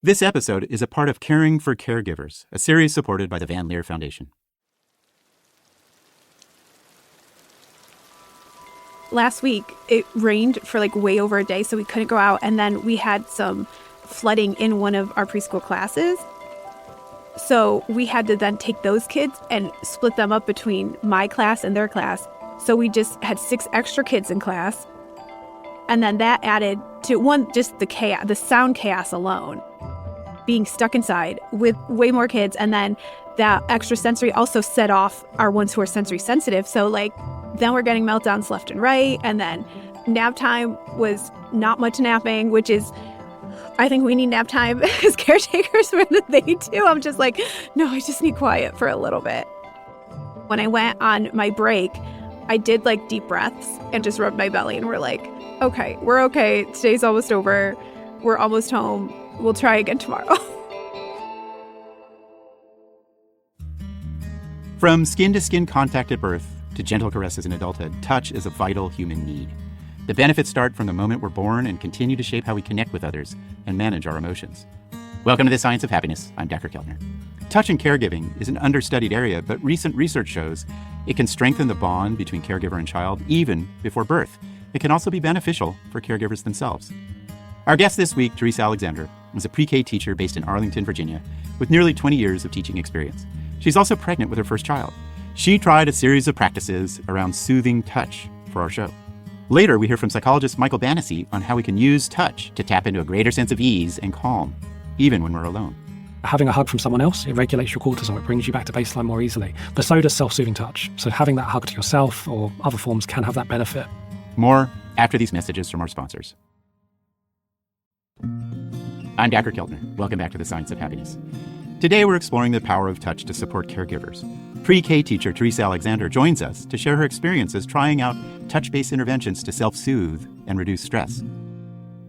This episode is a part of Caring for Caregivers, a series supported by the Van Leer Foundation. Last week, it rained for way over a day, so we couldn't go out. And then we had some flooding in one of our preschool classes. So we had to then take those kids and split them up between my class and their class. So we just had 6 extra kids in class. And then that added to just the chaos, the sound chaos alone. Being stuck inside with way more kids, and then that extra sensory also set off our ones who are sensory sensitive. So then we're getting meltdowns left and right, and then nap time was not much napping, which is, I think we need nap time as caretakers more than they do. I'm just no, I just need quiet for a little bit. When I went on my break, I did deep breaths and just rubbed my belly, and we're okay, we're okay. Today's almost over. We're almost home. We'll try again tomorrow. From skin-to-skin contact at birth to gentle caresses in adulthood, touch is a vital human need. The benefits start from the moment we're born and continue to shape how we connect with others and manage our emotions. Welcome to the Science of Happiness. I'm Dr. Keltner. Touch and caregiving is an understudied area, but recent research shows it can strengthen the bond between caregiver and child even before birth. It can also be beneficial for caregivers themselves. Our guest this week, Teresa Alexander, is a pre-K teacher based in Arlington, Virginia, with nearly 20 years of teaching experience. She's also pregnant with her first child. She tried a series of practices around soothing touch for our show. Later, we hear from psychologist Michael Bannacy on how we can use touch to tap into a greater sense of ease and calm, even when we're alone. Having a hug from someone else, it regulates your cortisol. It brings you back to baseline more easily. But so does self-soothing touch. So having that hug to yourself or other forms can have that benefit. More after these messages from our sponsors. I'm Dr. Keltner. Welcome back to the Science of Happiness. Today, we're exploring the power of touch to support caregivers. Pre-K teacher Teresa Alexander joins us to share her experiences trying out touch-based interventions to self-soothe and reduce stress.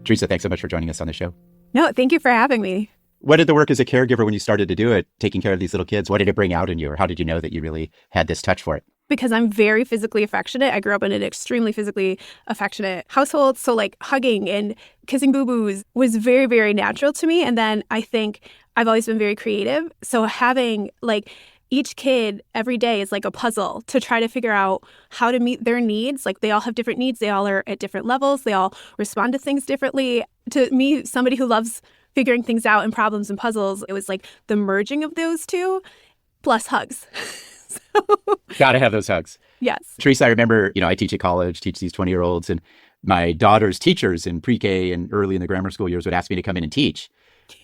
Teresa, thanks so much for joining us on the show. No, thank you for having me. What did the work as a caregiver when you started to do it, taking care of these little kids, what did it bring out in you, or how did you know that you really had this touch for it? Because I'm very physically affectionate. I grew up in an extremely physically affectionate household. So hugging and kissing boo-boos was very, very natural to me. And then I think I've always been very creative. So having each kid every day is a puzzle to try to figure out how to meet their needs. They all have different needs. They all are at different levels. They all respond to things differently. To me, somebody who loves figuring things out and problems and puzzles, it was the merging of those two plus hugs. Got to have those hugs. Yes. Teresa, I remember, I teach at college, teach these 20-year-olds, and my daughter's teachers in pre-K and early in the grammar school years would ask me to come in and teach.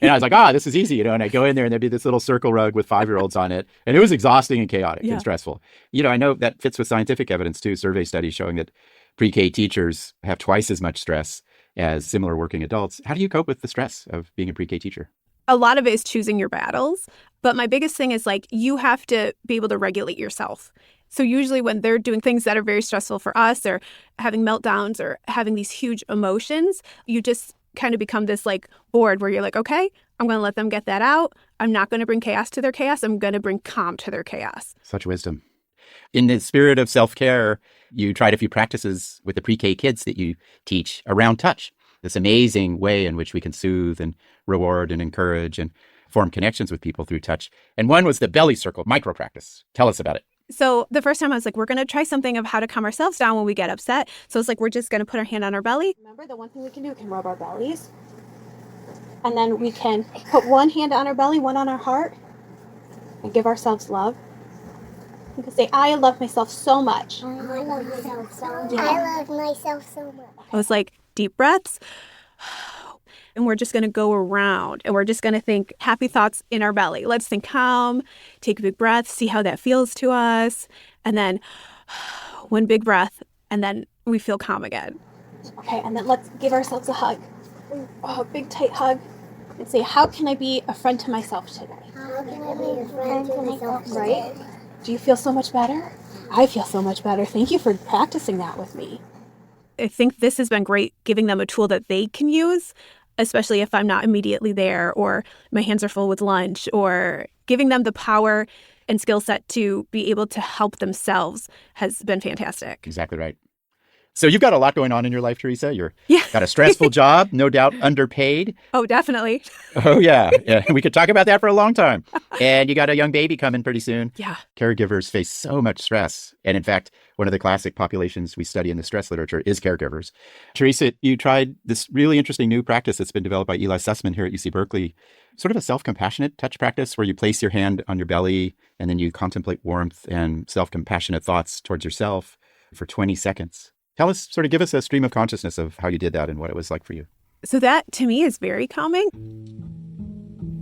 And I was this is easy, and I'd go in there and there'd be this little circle rug with 5-year-olds on it. And it was exhausting and chaotic and stressful. I know that fits with scientific evidence too, survey studies showing that pre-K teachers have twice as much stress as similar working adults. How do you cope with the stress of being a pre-K teacher? A lot of it is choosing your battles. But my biggest thing is you have to be able to regulate yourself. So usually when they're doing things that are very stressful for us or having meltdowns or having these huge emotions, you just kind of become this board where you're okay, I'm going to let them get that out. I'm not going to bring chaos to their chaos. I'm going to bring calm to their chaos. Such wisdom. In the spirit of self-care, you tried a few practices with the pre-K kids that you teach around touch. This amazing way in which we can soothe and reward and encourage and form connections with people through touch. And one was the belly circle micro practice. Tell us about it. So the first time I was we're going to try something of how to calm ourselves down when we get upset. So it's we're just going to put our hand on our belly. Remember, the one thing we can do, we can rub our bellies. And then we can put one hand on our belly, one on our heart, and give ourselves love. You can say, I love myself so much. I love myself so much. I love myself so much. I was deep breaths. And we're just going to go around and we're just going to think happy thoughts in our belly. Let's think calm, take a big breath, see how that feels to us. And then one big breath, and then we feel calm again. Okay, and then let's give ourselves a hug. Oh, a big tight hug. And say, how can I be a friend to myself today? How can I be a friend to myself today? Right? Do you feel so much better? I feel so much better. Thank you for practicing that with me. I think this has been great, giving them a tool that they can use, especially if I'm not immediately there or my hands are full with lunch, or giving them the power and skill set to be able to help themselves has been fantastic. Exactly right. So you've got a lot going on in your life, Teresa. You're Yeah. got a stressful job, no doubt underpaid. Oh, definitely. Oh, yeah. We could talk about that for a long time. And you got a young baby coming pretty soon. Yeah. Caregivers face so much stress. And in fact, one of the classic populations we study in the stress literature is caregivers. Teresa, you tried this really interesting new practice that's been developed by Eli Sussman here at UC Berkeley, sort of a self-compassionate touch practice where you place your hand on your belly and then you contemplate warmth and self-compassionate thoughts towards yourself for 20 seconds. Tell us, sort of give us a stream of consciousness of how you did that and what it was like for you. So that to me is very calming.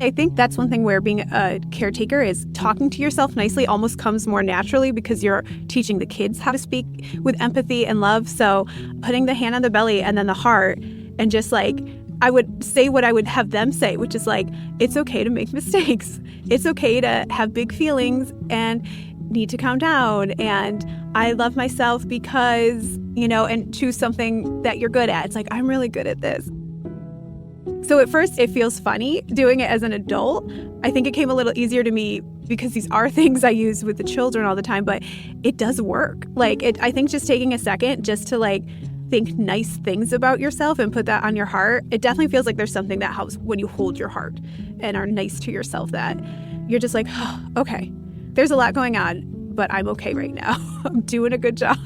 I think that's one thing where being a caretaker is talking to yourself nicely almost comes more naturally because you're teaching the kids how to speak with empathy and love. So putting the hand on the belly and then the heart and just like, I would say what I would have them say, which is like, it's okay to make mistakes. It's okay to have big feelings and need to calm down. And I love myself because, and choose something that you're good at. It's like, I'm really good at this. So at first it feels funny doing it as an adult. I think it came a little easier to me because these are things I use with the children all the time, but it does work. I think just taking a second just to think nice things about yourself and put that on your heart, it definitely feels like there's something that helps when you hold your heart and are nice to yourself that you're just like, oh, okay, there's a lot going on, but I'm okay right now. I'm doing a good job.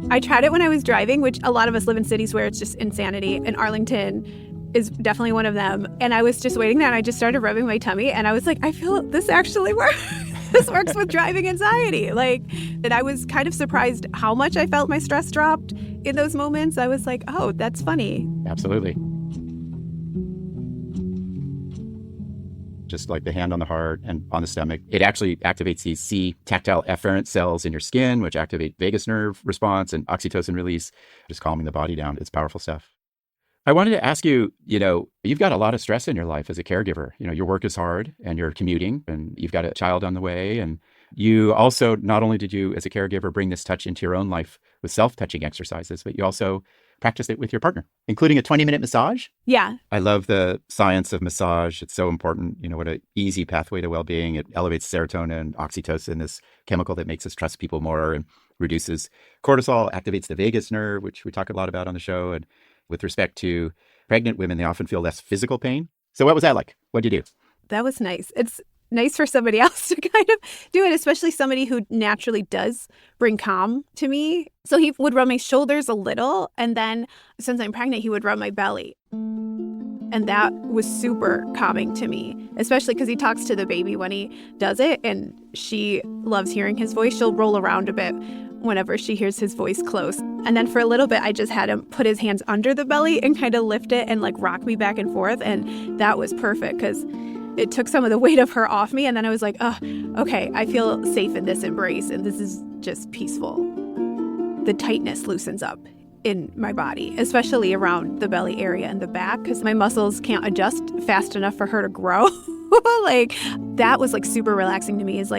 I tried it when I was driving, which a lot of us live in cities where it's just insanity, and Arlington is definitely one of them. And I was just waiting there and I just started rubbing my tummy and I was like, I feel this actually works. This works with driving anxiety. And I was kind of surprised how much I felt my stress dropped in those moments. I was like, oh, that's funny. Absolutely. Just like the hand on the heart and on the stomach, it actually activates these C tactile efferent cells in your skin, which activate vagus nerve response and oxytocin release, just calming the body down. It's powerful stuff. I wanted to ask you, you've got a lot of stress in your life as a caregiver. Your work is hard and you're commuting and you've got a child on the way. And you also, not only did you as a caregiver bring this touch into your own life with self-touching exercises, but you also practice it with your partner, including a 20-minute massage. Yeah. I love the science of massage. It's so important. What an easy pathway to well-being. It elevates serotonin, oxytocin, this chemical that makes us trust people more and reduces cortisol, activates the vagus nerve, which we talk a lot about on the show. And with respect to pregnant women, they often feel less physical pain. So what was that like? What did you do? That was nice. It's nice for somebody else to kind of do it, especially somebody who naturally does bring calm to me. So he would rub my shoulders a little, and then since I'm pregnant, he would rub my belly. And that was super calming to me, especially because he talks to the baby when he does it, and she loves hearing his voice. She'll roll around a bit whenever she hears his voice close. And then for a little bit, I just had him put his hands under the belly and kind of lift it and rock me back and forth. And that was perfect because it took some of the weight of her off me. And then I was like, oh, okay, I feel safe in this embrace. And this is just peaceful. The tightness loosens up in my body, especially around the belly area and the back, because my muscles can't adjust fast enough for her to grow. That was super relaxing to me, is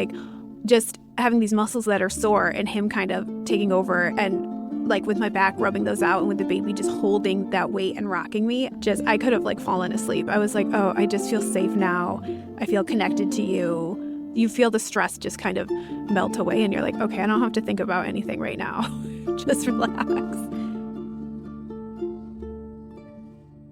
just having these muscles that are sore and him kind of taking over and with my back rubbing those out and with the baby just holding that weight and rocking me. I could have fallen asleep. I was like, oh, I just feel safe now. I feel connected to you. You feel the stress just kind of melt away and you're like, okay, I don't have to think about anything right now. Just relax.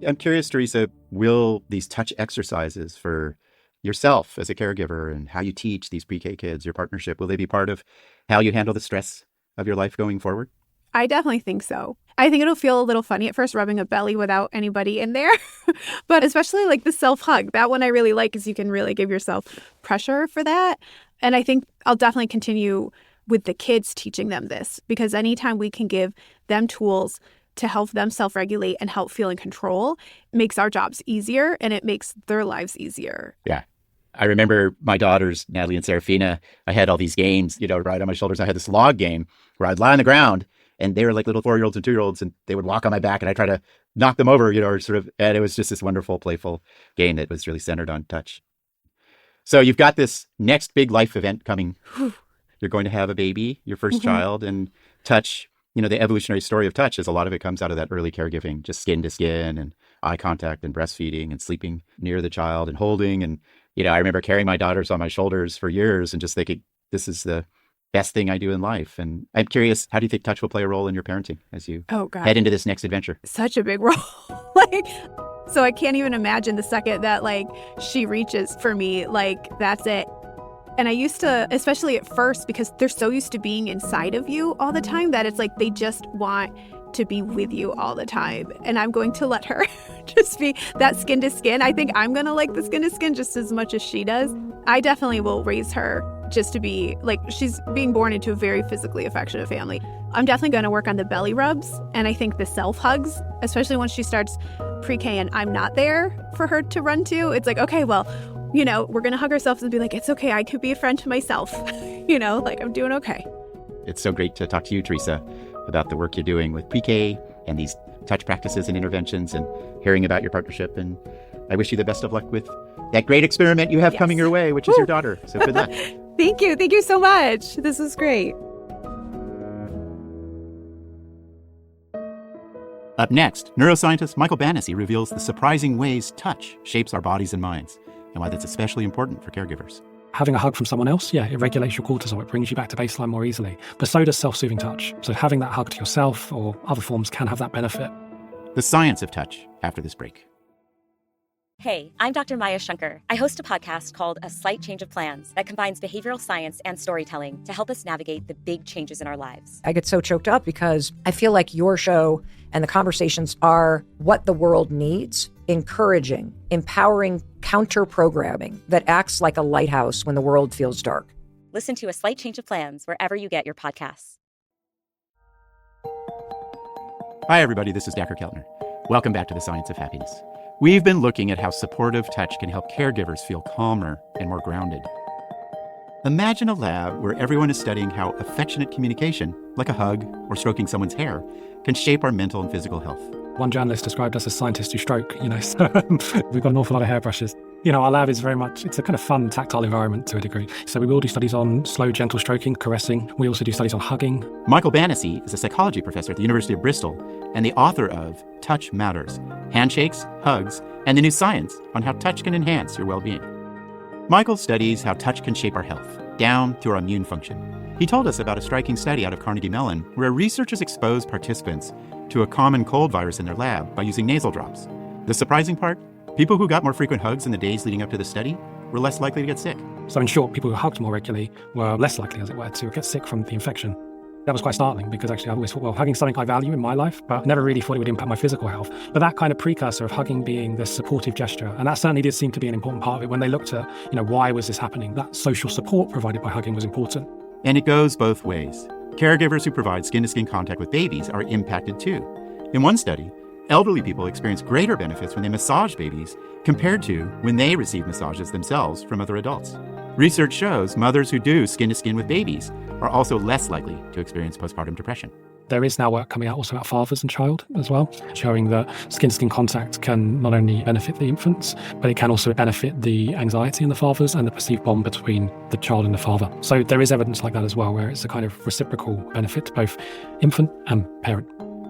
I'm curious, Teresa, will these touch exercises for yourself as a caregiver and how you teach these pre-K kids, your partnership, will they be part of how you handle the stress of your life going forward? I definitely think so. I think it'll feel a little funny at first rubbing a belly without anybody in there. But especially the self-hug. That one I really like because you can really give yourself pressure for that. And I think I'll definitely continue with the kids teaching them this, because anytime we can give them tools to help them self-regulate and help feel in control, it makes our jobs easier and it makes their lives easier. Yeah. I remember my daughters, Natalie and Serafina, I had all these games, right on my shoulders. I had this log game where I'd lie on the ground and they were like little 4-year-olds and 2-year-olds and they would walk on my back and I try to knock them over, and it was just this wonderful, playful game that was really centered on touch. So you've got this next big life event coming. You're going to have a baby, your first child, and touch, the evolutionary story of touch is a lot of it comes out of that early caregiving, just skin to skin and eye contact and breastfeeding and sleeping near the child and holding. And, I remember carrying my daughters on my shoulders for years and just thinking, this is the best thing I do in life. And I'm curious, how do you think touch will play a role in your parenting as you Oh, God. head into this next adventure? Such a big role. Like, so I can't even imagine the second that like she reaches for me, like that's it. And I used to, especially at first, because they're so used to being inside of you all the time that it's like they just want to be with you all the time. And I'm going to let her just be that skin to skin. I think I'm going to like the skin to skin just as much as she does. I definitely will raise her just to be like, she's being born into a very physically affectionate family. I'm definitely going to work on the belly rubs. And I think the self hugs, especially once she starts pre-K and I'm not there for her to run to, it's like, okay, well, you know, we're going to hug ourselves and be like, it's okay. I could be a friend to myself. You know, like I'm doing okay. It's so great to talk to you, Teresa, about the work you're doing with pre-K and these touch practices and interventions and hearing about your partnership. And I wish you the best of luck with that great experiment you have coming your way, which is your daughter. So good luck. Thank you. Thank you so much. This was great. Up next, neuroscientist Michael Bannacy reveals the surprising ways touch shapes our bodies and minds and why that's especially important for caregivers. Having a hug from someone else, it regulates your cortisol. It brings you back to baseline more easily. But so does self-soothing touch. So having that hug to yourself or other forms can have that benefit. The science of touch after this break. Hey, I'm Dr. Maya Shankar. I host a podcast called A Slight Change of Plans that combines behavioral science and storytelling to help us navigate the big changes in our lives. I get so choked up because I feel like your show and the conversations are what the world needs, encouraging, empowering counter-programming that acts like a lighthouse when the world feels dark. Listen to A Slight Change of Plans wherever you get your podcasts. Hi, everybody. This is Dacher Keltner. Welcome back to The Science of Happiness. We've been looking at how supportive touch can help caregivers feel calmer and more grounded. Imagine a lab where everyone is studying how affectionate communication, like a hug or stroking someone's hair, can shape our mental and physical health. One journalist described us as scientists who stroke, so we've got an awful lot of hairbrushes. Our lab is very much, it's a kind of fun, tactile environment to a degree. So we will do studies on slow, gentle stroking, caressing. We also do studies on hugging. Michael Bannacy is a psychology professor at the University of Bristol and the author of Touch Matters, Handshakes, Hugs, and the New Science on how touch can enhance your well-being. Michael studies how touch can shape our health, down to our immune function. He told us about a striking study out of Carnegie Mellon where researchers exposed participants to a common cold virus in their lab by using nasal drops. The surprising part? People who got more frequent hugs in the days leading up to the study were less likely to get sick. So in short, people who hugged more regularly were less likely, as it were, to get sick from the infection. That was quite startling because actually I always thought, well, hugging's something I value in my life, but I never really thought it would impact my physical health. But that kind of precursor of hugging being this supportive gesture, and that certainly did seem to be an important part of it when they looked at, why was this happening? That social support provided by hugging was important. And it goes both ways. Caregivers who provide skin-to-skin contact with babies are impacted too. In one study, elderly people experience greater benefits when they massage babies compared to when they receive massages themselves from other adults. Research shows mothers who do skin-to-skin with babies are also less likely to experience postpartum depression. There is now work coming out also about fathers and child as well, showing that skin-to-skin contact can not only benefit the infants, but it can also benefit the anxiety in the fathers and the perceived bond between the child and the father. So there is evidence like that as well, where it's a kind of reciprocal benefit to both infant and parent.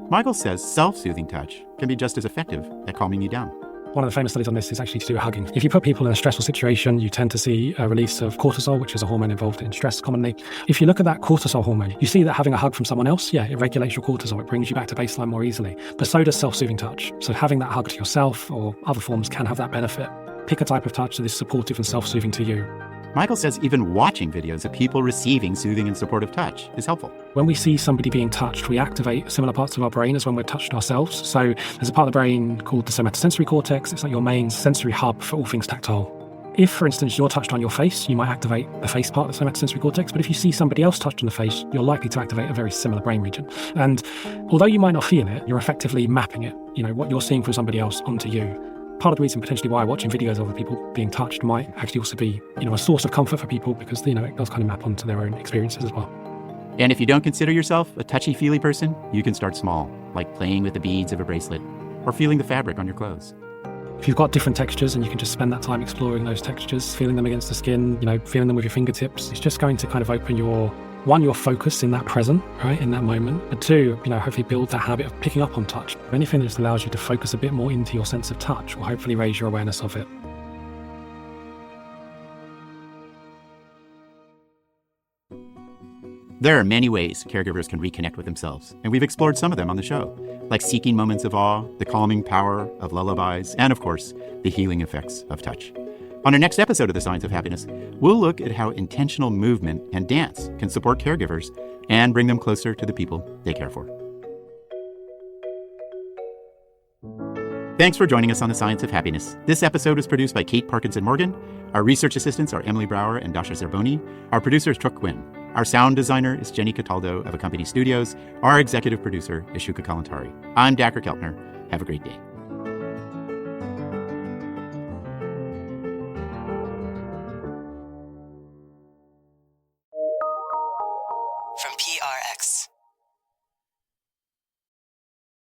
Michael says self-soothing touch can be just as effective at calming you down. One of the famous studies on this is actually to do with hugging. If you put people in a stressful situation, you tend to see a release of cortisol, which is a hormone involved in stress commonly. If you look at that cortisol hormone, you see that having a hug from someone else, it regulates your cortisol. It brings you back to baseline more easily. But so does self-soothing touch. So having that hug to yourself or other forms can have that benefit. Pick a type of touch that is supportive and self-soothing to you. Michael says even watching videos of people receiving soothing and supportive touch is helpful. When we see somebody being touched, we activate similar parts of our brain as when we're touched ourselves. So there's a part of the brain called the somatosensory cortex. It's like your main sensory hub for all things tactile. If, for instance, you're touched on your face, you might activate the face part of the somatosensory cortex. But if you see somebody else touched on the face, you're likely to activate a very similar brain region. And although you might not feel it, you're effectively mapping it, what you're seeing from somebody else onto you. Part of the reason potentially why watching videos of other people being touched might actually also be, a source of comfort for people because, it does kind of map onto their own experiences as well. And if you don't consider yourself a touchy-feely person, you can start small, like playing with the beads of a bracelet or feeling the fabric on your clothes. If you've got different textures and you can just spend that time exploring those textures, feeling them against the skin, feeling them with your fingertips, it's just going to kind of open your focus in that present, right, in that moment. But two, hopefully build that habit of picking up on touch. Anything that just allows you to focus a bit more into your sense of touch will hopefully raise your awareness of it. There are many ways caregivers can reconnect with themselves, and we've explored some of them on the show, like seeking moments of awe, the calming power of lullabies, and of course, the healing effects of touch. On our next episode of The Science of Happiness, we'll look at how intentional movement and dance can support caregivers and bring them closer to the people they care for. Thanks for joining us on The Science of Happiness. This episode is produced by Kate Parkinson Morgan. Our research assistants are Emily Brower and Dasha Zerboni. Our producer is Chuck Quinn. Our sound designer is Jenny Cataldo of Accompany Studios. Our executive producer is Shuka Kalantari. I'm Dacher Keltner. Have a great day.